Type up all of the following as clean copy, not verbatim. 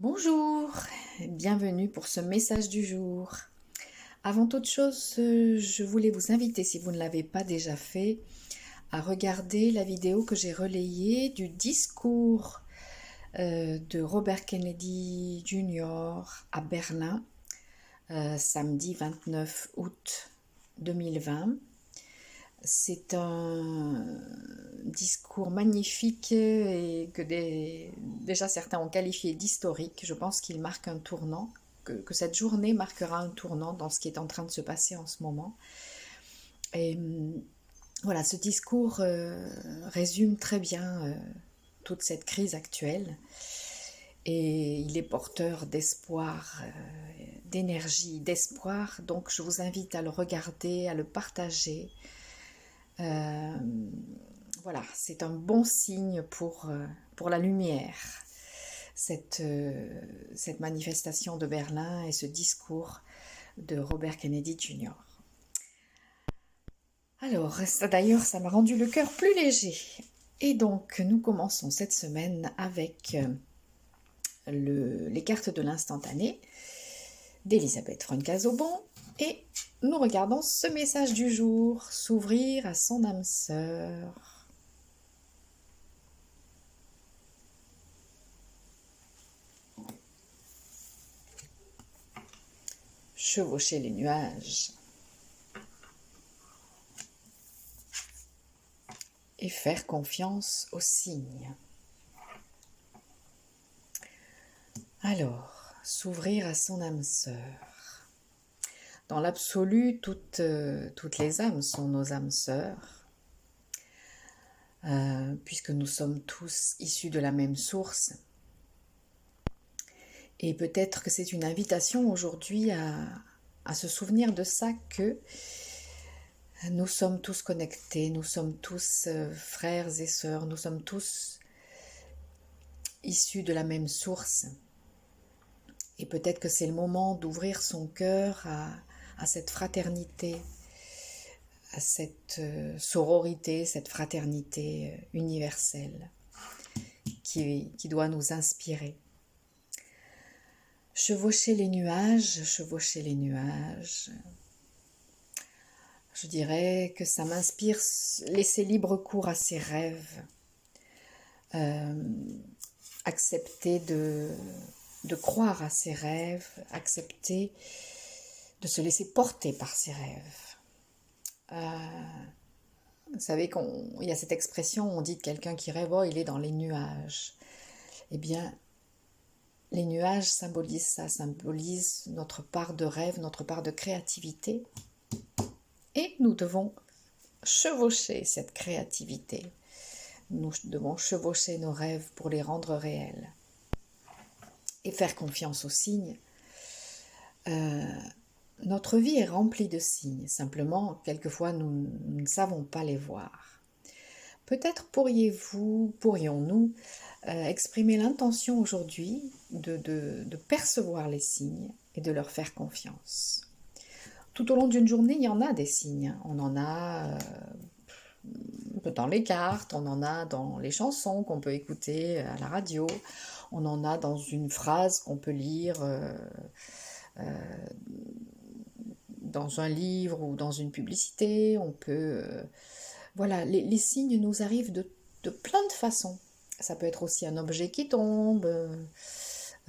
Bonjour, bienvenue pour ce message du jour. Avant toute chose, je voulais vous inviter, si vous ne l'avez pas déjà fait, à regarder la vidéo que j'ai relayée du discours de Robert Kennedy Jr. à Berlin, samedi 29 août 2020. C'est un discours magnifique et que déjà certains ont qualifié d'historique. Je pense qu'il marque un tournant, que cette journée marquera un tournant dans ce qui est en train de se passer en ce moment. Et voilà, ce discours résume très bien toute cette crise actuelle et il est porteur d'espoir, d'énergie, d'espoir. Donc je vous invite à le regarder, à le partager. Voilà, c'est un bon signe pour la lumière, cette manifestation de Berlin et ce discours de Robert Kennedy Jr. Alors, d'ailleurs, ça m'a rendu le cœur plus léger. Et donc, nous commençons cette semaine avec les cartes de l'instantané d'Elisabeth Freund-Cazobon. Et nous regardons ce message du jour, s'ouvrir à son âme sœur. Chevaucher les nuages et faire confiance aux signes. Alors, s'ouvrir à son âme sœur. Dans l'absolu, toutes les âmes sont nos âmes sœurs, puisque nous sommes tous issus de la même source. Et peut-être que c'est une invitation aujourd'hui à se souvenir de ça, que nous sommes tous connectés, nous sommes tous frères et sœurs, nous sommes tous issus de la même source. Et peut-être que c'est le moment d'ouvrir son cœur à cette fraternité, à cette sororité, cette fraternité universelle qui doit nous inspirer. Chevaucher les nuages, chevaucher les nuages. Je dirais que ça m'inspire laisser libre cours à ses rêves, accepter de croire à ses rêves, accepter de se laisser porter par ses rêves. Vous savez qu'il y a cette expression, on dit de quelqu'un qui rêve, oh, il est dans les nuages. Eh bien, les nuages symbolisent ça, symbolisent notre part de rêve, notre part de créativité. Et nous devons chevaucher cette créativité. Nous devons chevaucher nos rêves pour les rendre réels. Et faire confiance aux signes. Notre vie est remplie de signes, simplement, quelquefois, nous ne savons pas les voir. Peut-être pourrions-nous exprimer l'intention aujourd'hui de percevoir les signes et de leur faire confiance. Tout au long d'une journée, il y en a des signes. On en a dans les cartes, on en a dans les chansons qu'on peut écouter à la radio, on en a dans une phrase qu'on peut lire dans un livre ou dans une publicité. On peut... voilà, les signes nous arrivent de plein de façons. Ça peut être aussi un objet qui tombe,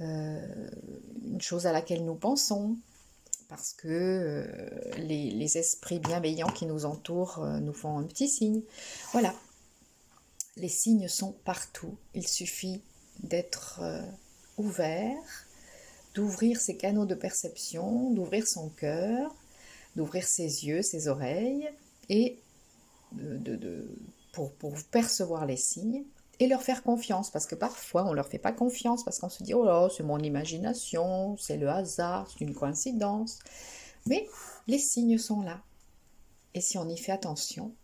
une chose à laquelle nous pensons, parce que les esprits bienveillants qui nous entourent nous font un petit signe. Voilà, les signes sont partout. Il suffit d'être ouvert, d'ouvrir ses canaux de perception, d'ouvrir son cœur, d'ouvrir ses yeux, ses oreilles, et pour percevoir les signes et leur faire confiance, parce que parfois on ne leur fait pas confiance, parce qu'on se dit « Oh là, c'est mon imagination, c'est le hasard, c'est une coïncidence ». Mais les signes sont là. Et si on y fait attention,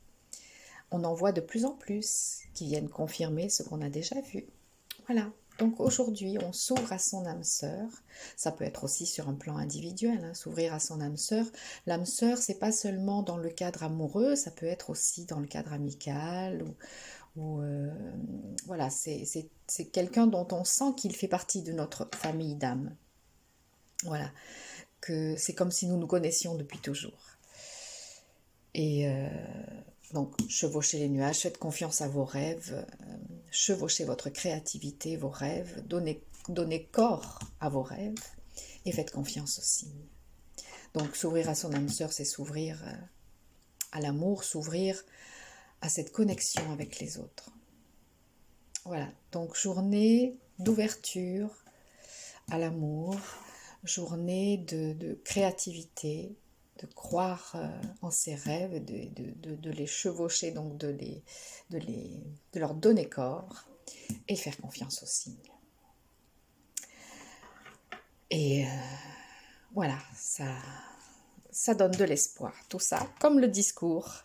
on en voit de plus en plus qui viennent confirmer ce qu'on a déjà vu. Voilà. Donc aujourd'hui, on s'ouvre à son âme sœur. Ça peut être aussi sur un plan individuel, hein, s'ouvrir à son âme sœur. L'âme sœur, c'est pas seulement dans le cadre amoureux, ça peut être aussi dans le cadre amical ou voilà, c'est quelqu'un dont on sent qu'il fait partie de notre famille d'âme. Voilà, que c'est comme si nous nous connaissions depuis toujours. Et donc, chevauchez les nuages, faites confiance à vos rêves, chevauchez votre créativité, vos rêves, donnez corps à vos rêves et faites confiance aussi. Donc, s'ouvrir à son âme sœur, c'est s'ouvrir à l'amour, s'ouvrir à cette connexion avec les autres. Voilà, donc journée d'ouverture à l'amour, journée de créativité, de croire en ses rêves, de les chevaucher, donc de leur donner corps et faire confiance aussi. Et voilà, ça donne de l'espoir, tout ça, comme le discours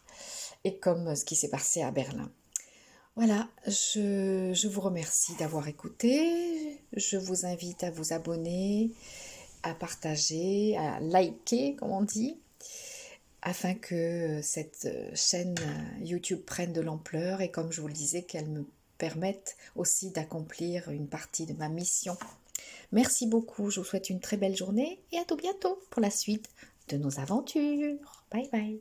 et comme ce qui s'est passé à Berlin. Voilà, je vous remercie d'avoir écouté. Je vous invite à vous abonner, à partager, à liker, comme on dit, afin que cette chaîne YouTube prenne de l'ampleur et comme je vous le disais, qu'elle me permette aussi d'accomplir une partie de ma mission. Merci beaucoup, je vous souhaite une très belle journée et à tout bientôt pour la suite de nos aventures. Bye bye.